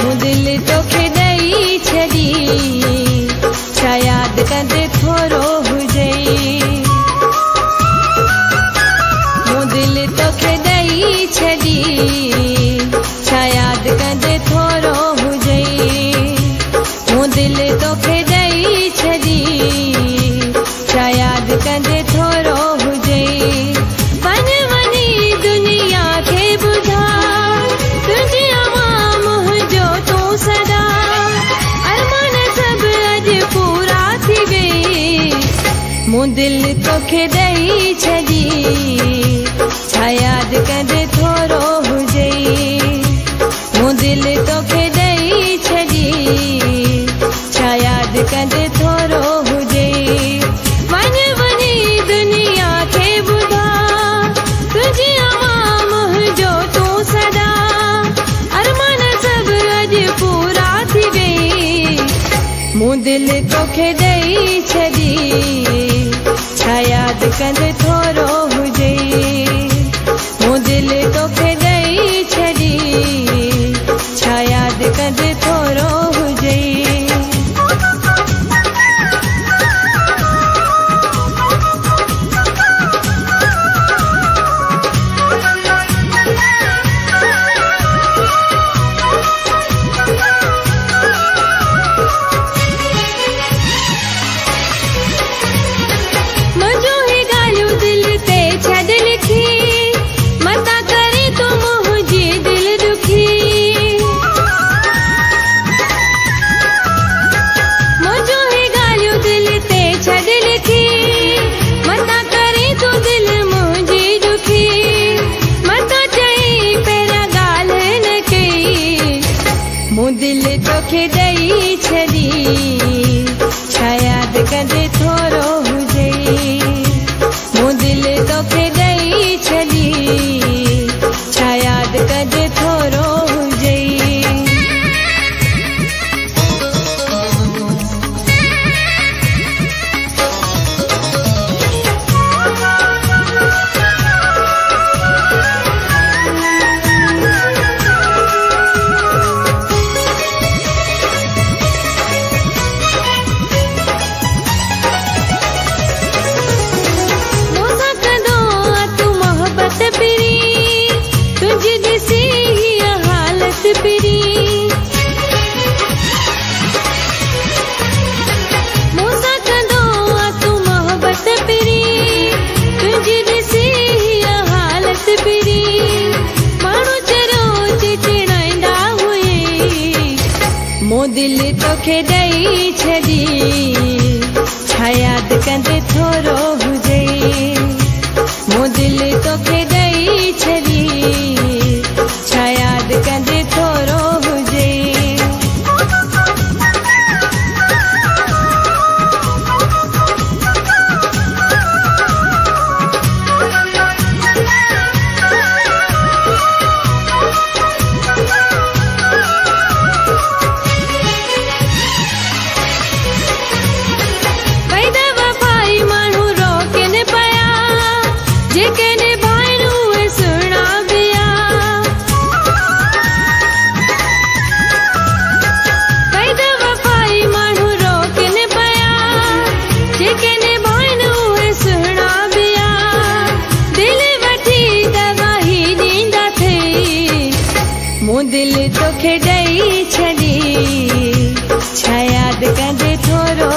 मूं दिल तोखे ॾेई छॾी, छा यादि कंदे थोरो हुजई। मूं दिल तोखे ॾेई छॾी, छा यादि कंदे थोरो हुजई। मूं दिल तोखे ॾेई छॾी, छा यादि कंदे थोरो हुजई। वञ वञी दुनिया खे ॿुधा, तुंहिंजी अवां मुंहिंजो तूं सदा। अरमान सभु अॼु पूरा थी वई, मूं दिल तोखे ॾेई छॾी, छा यादि कंदे थोरो हुजई। मूं दिल तोखे ॾेई छॾी, छा यादि कंदे थोरो हुजई। वञ वञी दुनिया खे ॿुधा, तुंहिंजी अवां मुंहिंजो तूं सदा। अरमान सभु अॼु पूरा थी वई, मूं दिल तोखे ॾेई छॾी, छा यादि कंदे थोरो हुजई। मूं दिल तोखे ॾेई छॾी, छा यादि कंदे थोरो हुजई। मूं दिल तोखे ॾेई छॾी, छा यादि कंदे थोरो हुजई। मूं दिल तोखे ॾेई छॾी, छा यादि कंदे थोरो हुजई। मूंसां कंदो तूं मोहबत पिरी, तुंहिंजी ॾिसी हीअ हालत पिरी। माण्हू चरो चिड़ाईंदा हुई, मूं दिल तोखे ॾेई छॾी, छा यादि कंदे थोरो हुजई। मूं दिल तोखे ॾेई छॾी, छा यादि कंदे थोरो हुजई। पैदा वफ़ाई माण्हू रोकनि पिया, जेके निभाइनि उहे सुहिणा बिया। पैदा वफ़ाई माण्हू रोकनि पिया, जेके निभाइनि उहे सुहिणा बिया। दिल वठी गवाही ॾींदा थई, मूं दिल तोखे ॾेई छॾी, छा यादि कंदे थोरो